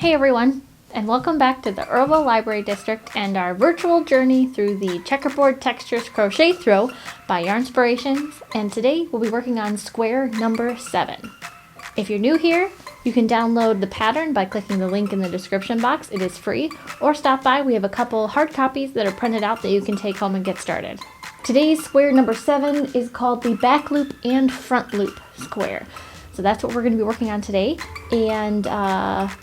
Hey everyone, and welcome back to the Earlville Library District and our virtual journey through the Checkerboard Textures Crochet Throw by Yarnspirations, and today we'll be working on square number 7. If you're new here, you can download the pattern by clicking the link in the description box. It is free, or stop by. We have a couple hard copies that are printed out that you can take home and get started. Today's square number 7 is called the back loop and front loop square. So that's what we're going to be working on today. And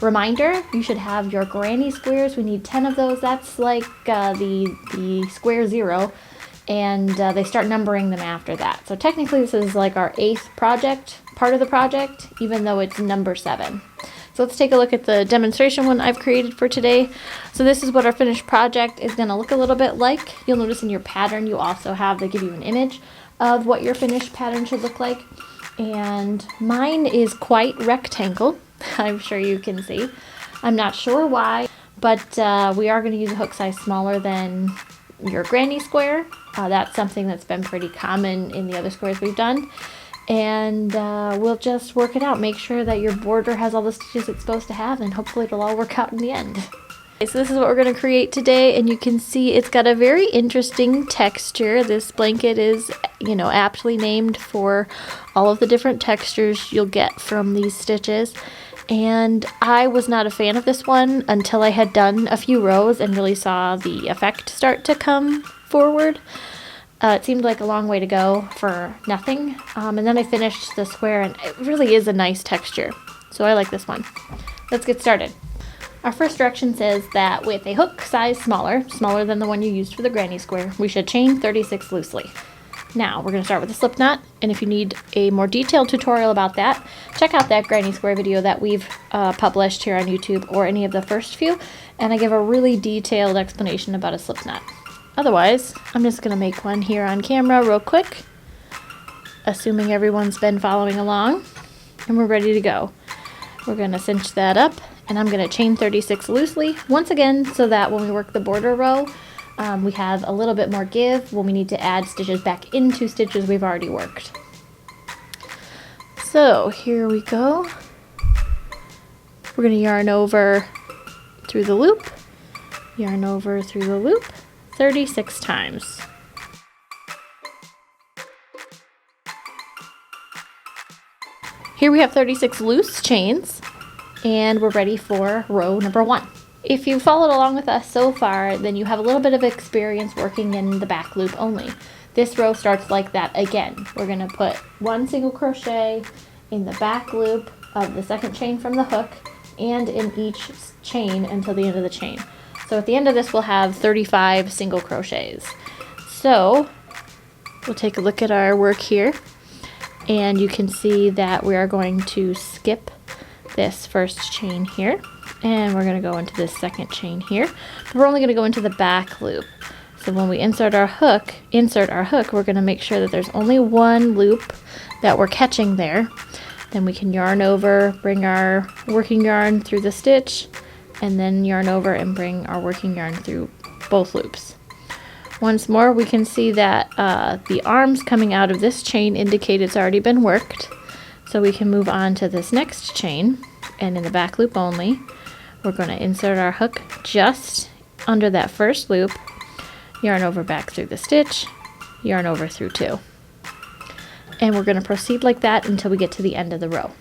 reminder, you should have your granny squares. We need 10 of those. That's like the square 0. And they start numbering them after that. So technically this is like our 8th part of the project, even though it's number 7. So let's take a look at the demonstration one I've created for today. So this is what our finished project is going to look a little bit like. You'll notice in your pattern you also have, they give you an image of what your finished pattern should look like. And mine is quite rectangle, I'm sure you can see. I'm not sure why, but we are going to use a hook size smaller than your granny square. That's something that's been pretty common in the other squares we've done. And we'll just work it out. Make sure that your border has all the stitches it's supposed to have, and hopefully it'll all work out in the end. So this is what we're going to create today, and you can see it's got a very interesting texture. This blanket is, aptly named for all of the different textures you'll get from these stitches. And I was not a fan of this one until I had done a few rows and really saw the effect start to come forward. It seemed like a long way to go for nothing. And then I finished the square, and it really is a nice texture. So I like this one. Let's get started. Our first direction says that with a hook size smaller than the one you used for the granny square, we should chain 36 loosely. Now we're going to start with a slip knot, and if you need a more detailed tutorial about that, check out that granny square video that we've published here on YouTube, or any of the first few, and I give a really detailed explanation about a slip knot. Otherwise, I'm just going to make one here on camera real quick, assuming everyone's been following along, and we're ready to go. We're going to cinch that up, and I'm going to chain 36 loosely once again, so that when we work the border row, we have a little bit more give when we need to add stitches back into stitches we've already worked. So here we go. We're going to yarn over through the loop, yarn over through the loop 36 times. Here we have 36 loose chains, and we're ready for row number 1. If you followed along with us so far, then you have a little bit of experience working in the back loop only. This row starts like that again. We're going to put 1 single crochet in the back loop of the second chain from the hook, and in each chain until the end of the chain. So at the end of this we'll have 35 single crochets. So we'll take a look at our work here, and you can see that we are going to skip this first chain here, and we're going to go into this second chain here, but we're only going to go into the back loop. So when we insert our hook, we're going to make sure that there's only one loop that we're catching there. Then we can yarn over, bring our working yarn through the stitch, and then yarn over and bring our working yarn through both loops. Once more, we can see that the arms coming out of this chain indicate it's already been worked. So we can move on to this next chain, and in the back loop only, we're going to insert our hook just under that first loop, yarn over back through the stitch, yarn over through 2. And we're going to proceed like that until we get to the end of the row.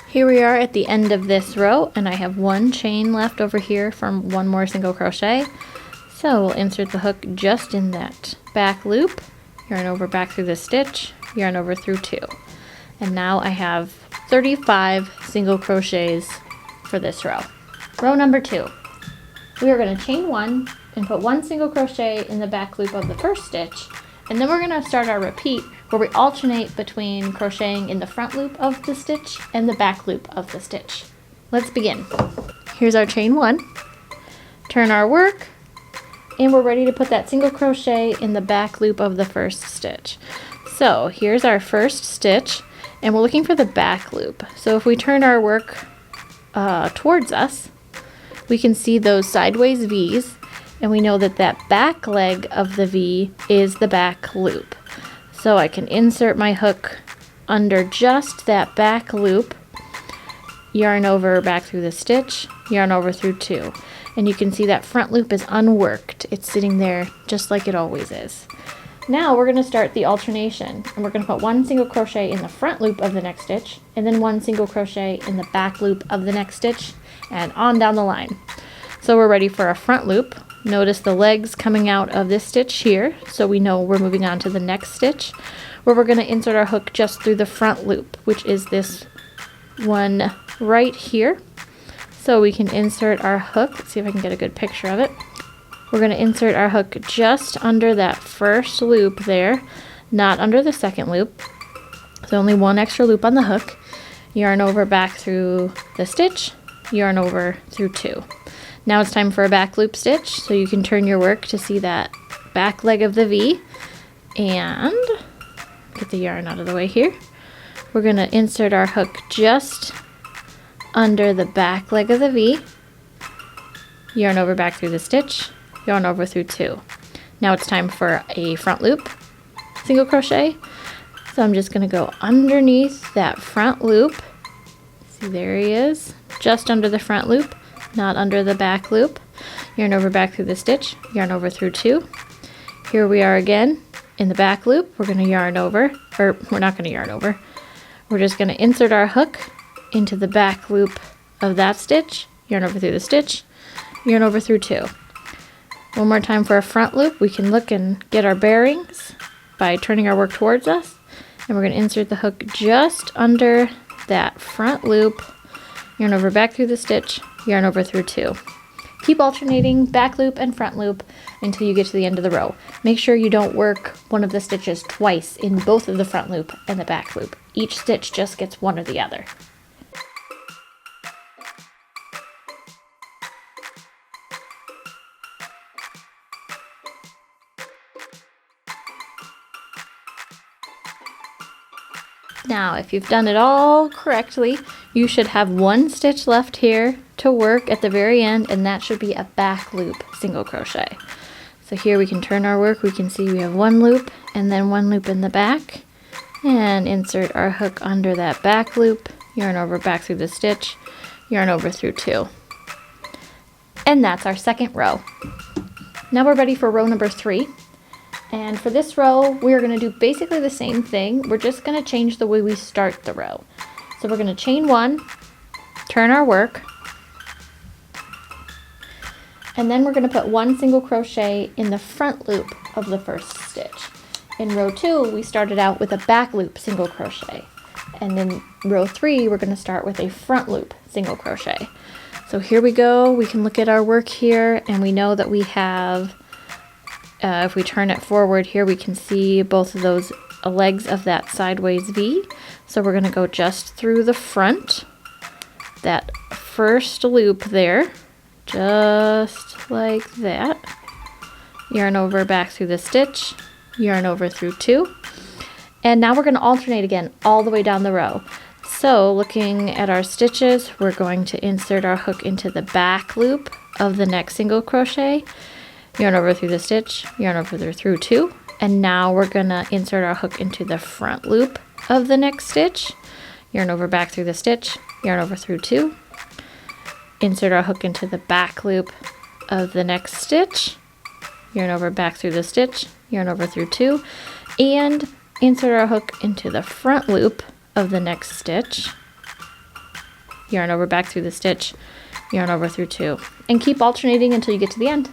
Here we are at the end of this row, and I have 1 chain left over here from 1 more single crochet. So we'll insert the hook just in that back loop, yarn over back through the stitch, yarn over through 2. And now I have 35 single crochets for this row. Row number 2. We are going to chain 1 and put 1 single crochet in the back loop of the first stitch, and then we're going to start our repeat where we alternate between crocheting in the front loop of the stitch and the back loop of the stitch. Let's begin. Here's our chain 1, turn our work, and we're ready to put that single crochet in the back loop of the first stitch. So here's our first stitch, and we're looking for the back loop. So if we turn our work towards us, we can see those sideways V's, and we know that that back leg of the V is the back loop. So I can insert my hook under just that back loop, yarn over back through the stitch, yarn over through 2. And you can see that front loop is unworked. It's sitting there just like it always is. Now we're going to start the alternation, and we're going to put 1 single crochet in the front loop of the next stitch, and then 1 single crochet in the back loop of the next stitch, and on down the line. So we're ready for a front loop. Notice the legs coming out of this stitch here, so we know we're moving on to the next stitch, where we're going to insert our hook just through the front loop, which is this one right here. So we can insert our hook. Let's see if I can get a good picture of it. We're going to insert our hook just under that first loop there, not under the second loop. So only 1 extra loop on the hook. Yarn over back through the stitch, yarn over through 2. Now it's time for a back loop stitch, so you can turn your work to see that back leg of the V. And get the yarn out of the way here. We're going to insert our hook just under the back leg of the V, yarn over back through the stitch, yarn over through 2. Now it's time for a front loop single crochet. So I'm just going to go underneath that front loop. See, there he is, just under the front loop, not under the back loop. Yarn over back through the stitch, yarn over through 2. Here we are again in the back loop. We're going to yarn over, or we're not going to yarn over. We're just going to insert our hook into the back loop of that stitch, yarn over through the stitch, yarn over through 2. One more time for a front loop. We can look and get our bearings by turning our work towards us. And we're going to insert the hook just under that front loop, yarn over back through the stitch, yarn over through 2. Keep alternating back loop and front loop until you get to the end of the row. Make sure you don't work one of the stitches twice in both of the front loop and the back loop. Each stitch just gets one or the other. Now, if you've done it all correctly, you should have 1 stitch left here to work at the very end, and that should be a back loop single crochet. So here we can turn our work. We can see we have 1 loop and then 1 loop in the back, and insert our hook under that back loop, yarn over back through the stitch, yarn over through 2. And that's our second row. Now we're ready for row number 3. And for this row, we're going to do basically the same thing. We're just going to change the way we start the row. So we're going to chain 1, turn our work, and then we're going to put 1 single crochet in the front loop of the first stitch. In row 2, we started out with a back loop single crochet. And in row 3, we're going to start with a front loop single crochet. So here we go. We can look at our work here, and we know that we have if we turn it forward here, we can see both of those legs of that sideways V. So we're going to go just through the front, that first loop there, just like that. Yarn over back through the stitch, yarn over through 2. And now we're going to alternate again all the way down the row. So looking at our stitches, we're going to insert our hook into the back loop of the next single crochet, yarn over through the stitch, yarn over through 2, and now we're going to insert our hook into the front loop of the next stitch, yarn over back through the stitch, yarn over through 2, insert our hook into the back loop of the next stitch, yarn over back through the stitch, yarn over through 2, and insert our hook into the front loop of the next stitch, yarn over back through the stitch, yarn over through 2, and keep alternating until you get to the end.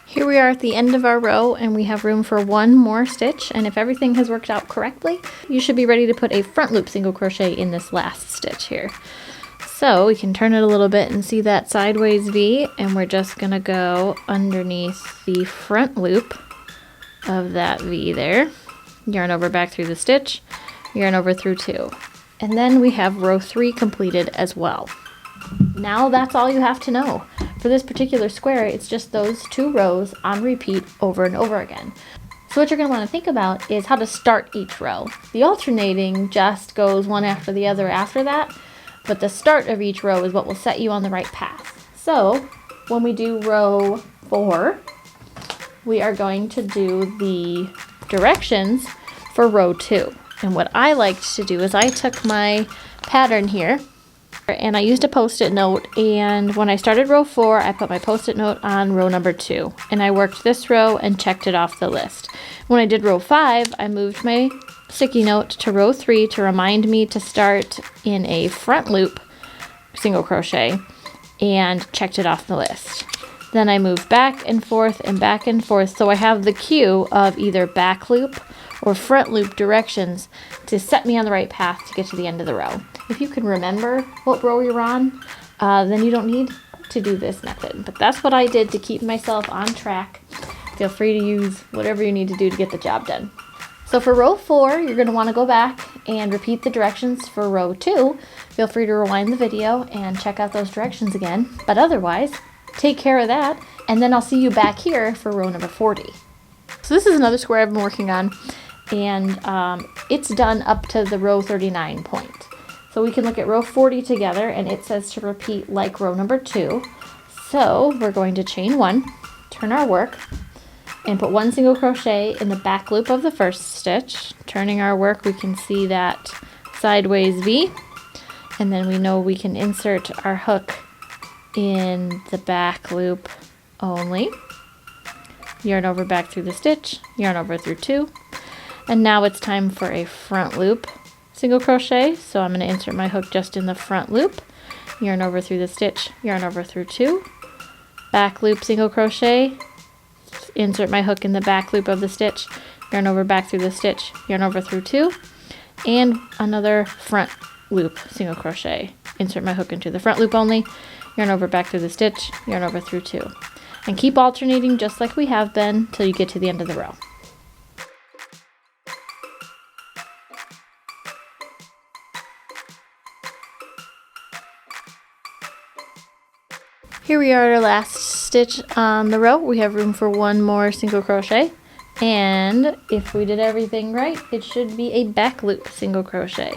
Here we are at the end of our row, and we have room for 1 more stitch, and if everything has worked out correctly, you should be ready to put a front loop single crochet in this last stitch here. So we can turn it a little bit and see that sideways V, and we're just going to go underneath the front loop of that V there, yarn over back through the stitch, yarn over through 2, and then we have row 3 completed as well. Now that's all you have to know. For this particular square, it's just those 2 rows on repeat over and over again. So what you're going to want to think about is how to start each row. The alternating just goes one after the other after that, but the start of each row is what will set you on the right path. So when we do row 4, we are going to do the directions for row 2. And what I liked to do is I took my pattern here and I used a post-it note, and when I started row 4, I put my post-it note on row number 2, and I worked this row and checked it off the list. When I did row 5, I moved my sticky note to row 3 to remind me to start in a front loop single crochet, and checked it off the list. Then I moved back and forth, so I have the cue of either back loop or front loop directions to set me on the right path to get to the end of the row. If you can remember what row you're on, then you don't need to do this method. But that's what I did to keep myself on track. Feel free to use whatever you need to do to get the job done. So for row 4, you're going to want to go back and repeat the directions for row 2. Feel free to rewind the video and check out those directions again. But otherwise, take care of that, and then I'll see you back here for row number 40. So this is another square I've been working on, and it's done up to the row 39 point. So we can look at row 40 together, and it says to repeat like row number 2. So we're going to chain 1, turn our work, and put 1 single crochet in the back loop of the first stitch. Turning our work, we can see that sideways V, and then we know we can insert our hook in the back loop only. Yarn over back through the stitch, yarn over through 2, and now it's time for a front loop single crochet. So I'm going to insert my hook just in the front loop, yarn over through the stitch, yarn over through 2, back loop single crochet, insert my hook in the back loop of the stitch, yarn over back through the stitch, yarn over through 2, and another front loop single crochet. Insert my hook into the front loop only, yarn over back through the stitch, yarn over through 2. And keep alternating just like we have been till you get to the end of the row. Here we are at our last stitch on the row. We have room for 1 more single crochet, and if we did everything right, it should be a back loop single crochet.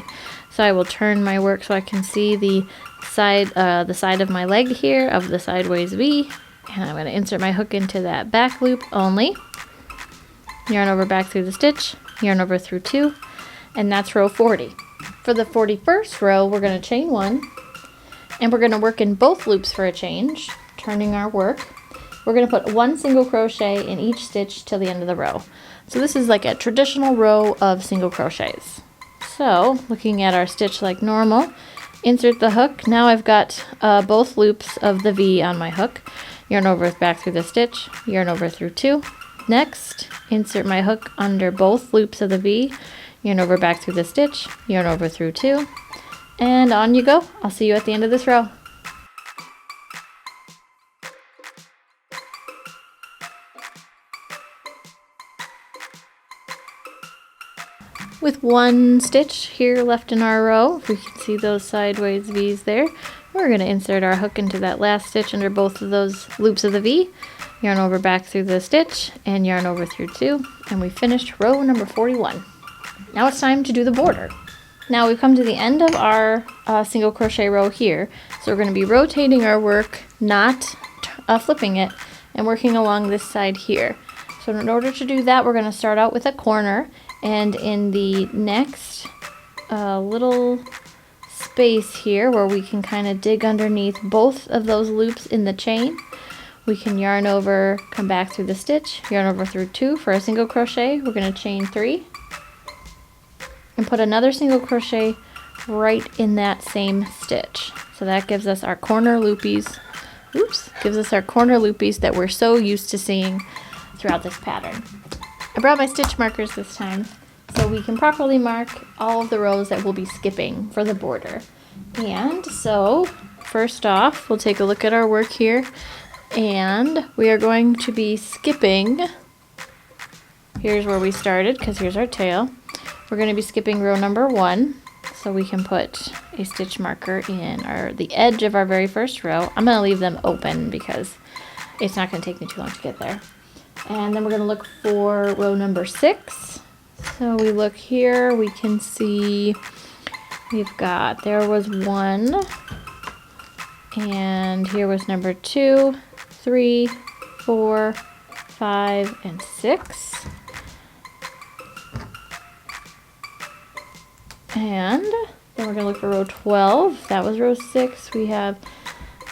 So I will turn my work so I can see the side of my leg here of the sideways V, and I'm going to insert my hook into that back loop only, yarn over back through the stitch, yarn over through 2, and that's row 40. For the 41st row, we're going to chain 1, and we're going to work in both loops for a change. Turning our work, we're going to put 1 single crochet in each stitch till the end of the row. So this is like a traditional row of single crochets. So looking at our stitch like normal, insert the hook. Now I've got both loops of the V on my hook. Yarn over back through the stitch, yarn over through 2. Next, insert my hook under both loops of the V, yarn over back through the stitch, yarn over through 2, and on you go. I'll see you at the end of this row. With 1 stitch here left in our row, we can see those sideways V's there. We're going to insert our hook into that last stitch under both of those loops of the V, yarn over back through the stitch, and yarn over through 2, and we finished row number 41. Now it's time to do the border. Now we've come to the end of our single crochet row here, so we're going to be rotating our work, not flipping it, and working along this side here. So in order to do that, we're going to start out with a corner, and in the next little space here where we can kind of dig underneath both of those loops in the chain, we can yarn over, come back through the stitch, yarn over through 2 for a single crochet. We're going to chain 3 and put another single crochet right in that same stitch. So that gives us our corner loopies. Gives us our corner loopies that we're so used to seeing throughout this pattern. I brought my stitch markers this time so we can properly mark all of the rows that we'll be skipping for the border. And so first off, we'll take a look at our work here, and we are going to be skipping. Here's where we started because here's our tail. We're going to be skipping row number 1, so we can put a stitch marker in the edge of our very first row. I'm going to leave them open because it's not going to take me too long to get there. And then we're going to look for row number 6. So we look here, we can see we've got, there was 1, and here was number 2, 3, 4, 5, and 6. And then we're going to look for row 12. That was row 6. We have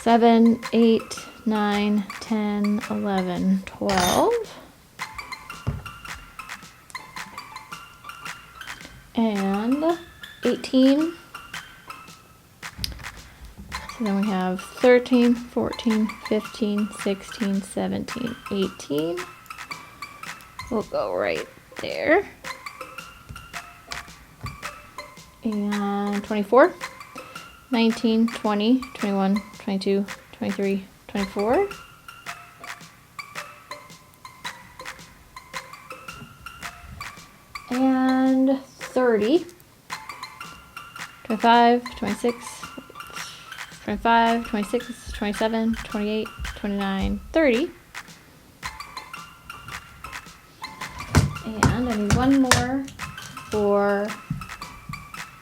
7, 8, 9, 10, 11, 12. And 18. So then we have 13, 14, 15, 16, 17, 18. We'll go right there. And 24, 19, 20, 21, 22, 23, 24. And 30, 25, 26, 25, 26, 27, 28, 29, 30. And I need one more for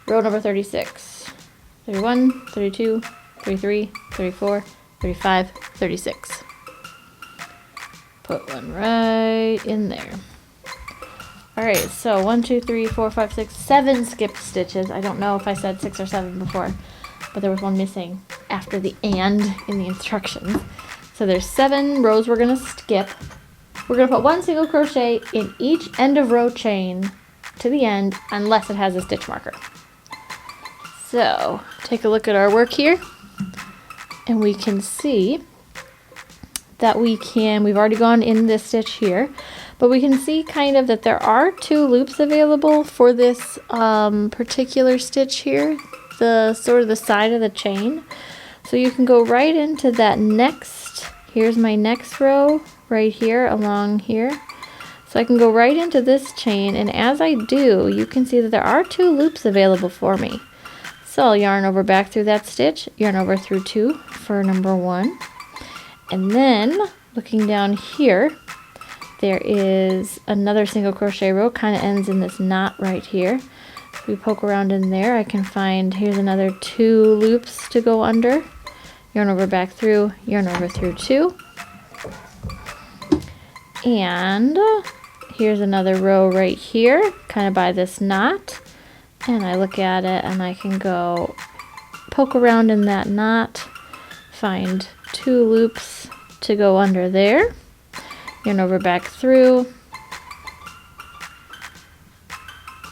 row number 36. 31, 32, 33, 34, 35, 36. Put one right in there. Alright, so 1, 2, 3, 4, 5, 6, 7 skipped stitches. I don't know if I said 6 or 7 before, but there was one missing after the "and" in the instructions. So there's 7 rows we're going to skip. We're going to put 1 single crochet in each end of row chain to the end unless it has a stitch marker. So take a look at our work here, and we can see that we've already gone in this stitch here, but we can see kind of that there are 2 loops available for this particular stitch here, the sort of the side of the chain. So you can go right into that next, here's my next row right here along here. So I can go right into this chain, and as I do, you can see that there are 2 loops available for me. So I'll yarn over back through that stitch, yarn over through 2 for number 1. And then looking down here, there is another single crochet row, kind of ends in this knot right here. If we poke around in there, I can find, here's another 2 loops to go under. Yarn over back through, yarn over through 2. And here's another row right here, kind of by this knot. And I look at it and I can go poke around in that knot, find 2 loops to go under there, yarn over back through,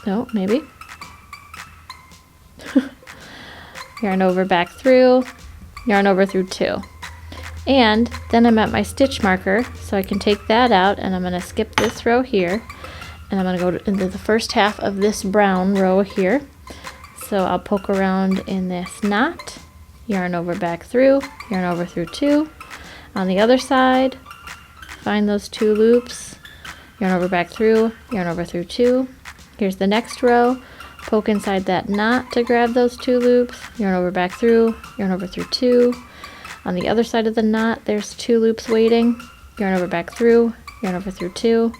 no, maybe, yarn over back through, yarn over through 2. And then I'm at my stitch marker, so I can take that out, and I'm going to skip this row here, and I'm going to go into the first half of this brown row here. So I'll poke around in this knot, yarn over back through, yarn over through 2. On the other side, find those 2 loops, yarn over back through, yarn over through 2. Here's the next row, poke inside that knot to grab those 2 loops, yarn over back through, yarn over through 2. On the other side of the knot, there's 2 loops waiting, yarn over back through, yarn over through 2.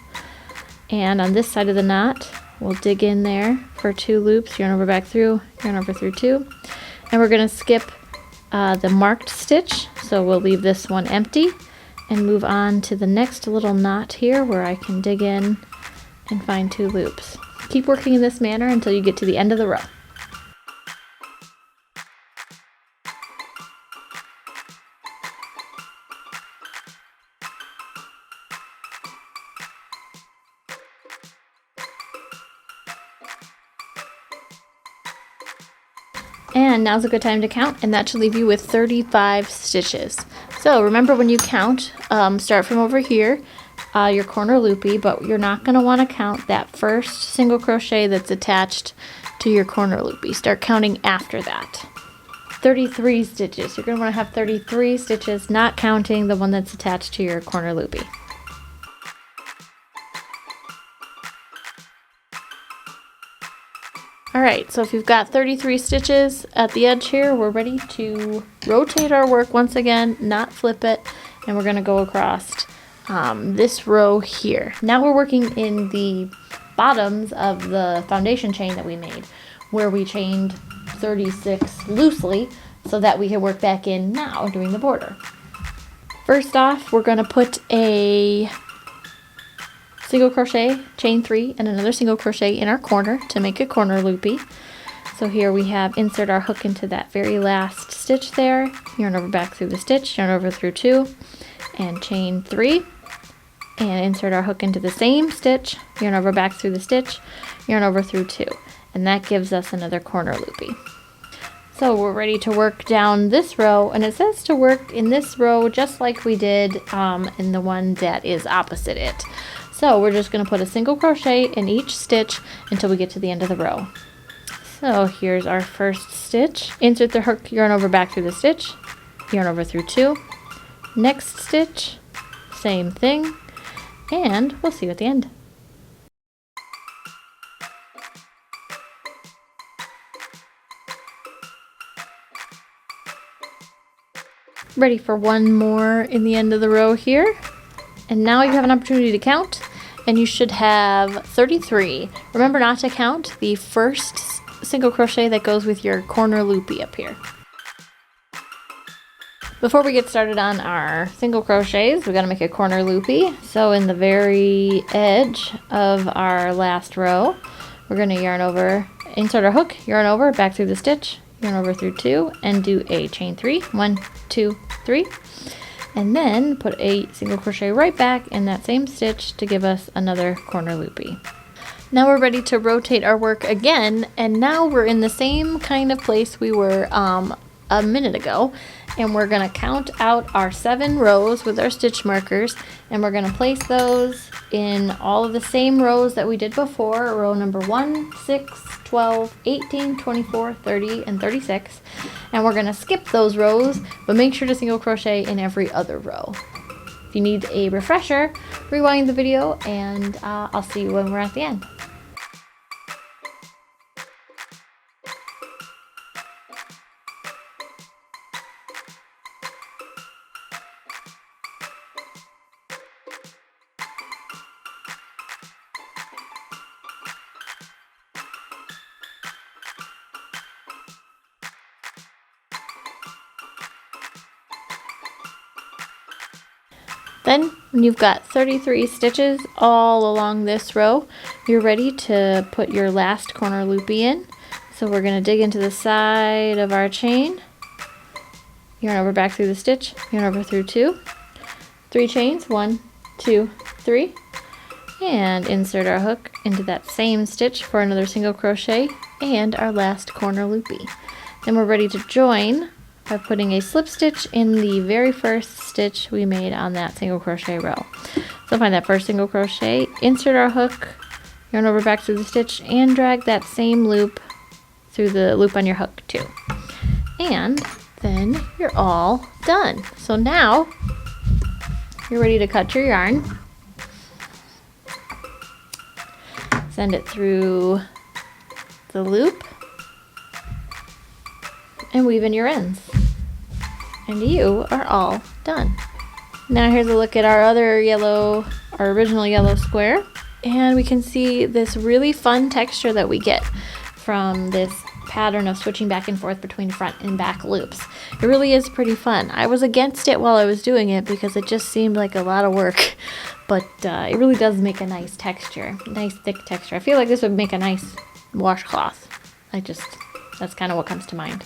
And on this side of the knot, we'll dig in there for 2 loops, yarn over back through, yarn over through 2. And we're going to skip the marked stitch, so we'll leave this one empty and move on to the next little knot here where I can dig in and find 2 loops. Keep working in this manner until you get to the end of the row. And now's a good time to count, and that should leave you with 35 stitches. So remember, when you count, start from over here, your corner loopy, but you're not going to want to count that first single crochet that's attached to your corner loopy. Start counting after that. 33 stitches. You're going to want to have 33 stitches, not counting the one that's attached to your corner loopy. Alright, so if you've got 33 stitches at the edge here, we're ready to rotate our work once again, not flip it, and we're going to go across this row here. Now we're working in the bottoms of the foundation chain that we made, where we chained 36 loosely so that we can work back in now doing the border. First off, we're going to put a single crochet, chain 3, and another single crochet in our corner to make a corner loopy. So here we have insert our hook into that very last stitch there, yarn over back through the stitch, yarn over through 2, and chain 3, and insert our hook into the same stitch, yarn over back through the stitch, yarn over through 2, and that gives us another corner loopy. So we're ready to work down this row, and it says to work in this row just like we did in the one that is opposite it. So we're just going to put a single crochet in each stitch until we get to the end of the row. So here's our first stitch. Insert the hook, yarn over back through the stitch, yarn over through 2. Next stitch, same thing, and we'll see you at the end. Ready for one more in the end of the row here. And now you have an opportunity to count, and you should have 33. Remember not to count the first single crochet that goes with your corner loopy up here. Before we get started on our single crochets, we got to make a corner loopy. So in the very edge of our last row, we're going to yarn over, insert our hook, yarn over, back through the stitch, yarn over through 2, and do a chain 3. 1, 2, 3. And then put a single crochet right back in that same stitch to give us another corner loopy. Now we're ready to rotate our work again, and now we're in the same kind of place we were a minute ago, and we're going to count out our 7 rows with our stitch markers, and we're going to place those in all of the same rows that we did before, row number 1, 6, 12, 18, 24, 30, and 36, and we're going to skip those rows, but make sure to single crochet in every other row. If you need a refresher, rewind the video, and I'll see you when we're at the end. Then, when you've got 33 stitches all along this row, you're ready to put your last corner loopy in. So we're going to dig into the side of our chain, yarn over back through the stitch, yarn over through 2, 3 chains, 1, 2, 3, and insert our hook into that same stitch for another single crochet and our last corner loopy. Then we're ready to join by putting a slip stitch in the very first stitch we made on that single crochet row. So find that first single crochet, insert our hook, yarn over back through the stitch, and drag that same loop through the loop on your hook too. And then you're all done. So now you're ready to cut your yarn. Send it through the loop and weave in your ends. And you are all done. Now here's a look at our other yellow, our original yellow square. And we can see this really fun texture that we get from this pattern of switching back and forth between front and back loops. It really is pretty fun. I was against it while I was doing it because it just seemed like a lot of work, but it really does make a nice texture, nice thick texture. I feel like this would make a nice washcloth. That's kind of what comes to mind.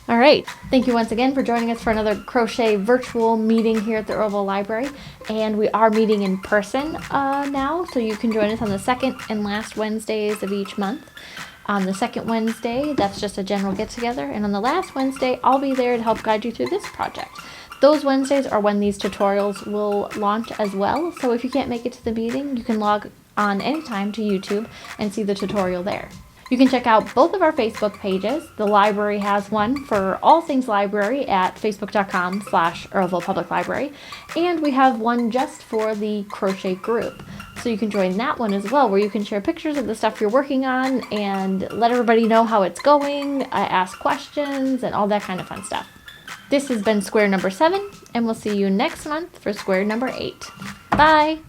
All right, thank you once again for joining us for another crochet virtual meeting here at the Earlville Library. And we are meeting in person now, so you can join us on the second and last Wednesdays of each month. On the second Wednesday, that's just a general get-together. And on the last Wednesday, I'll be there to help guide you through this project. Those Wednesdays are when these tutorials will launch as well. So if you can't make it to the meeting, you can log on anytime to YouTube and see the tutorial there. You can check out both of our Facebook pages. The library has one for all things library at facebook.com/Earlville Public Library. And we have one just for the crochet group. So you can join that one as well, where you can share pictures of the stuff you're working on and let everybody know how it's going, ask questions, and all that kind of fun stuff. This has been square number 7, and we'll see you next month for square number 8. Bye!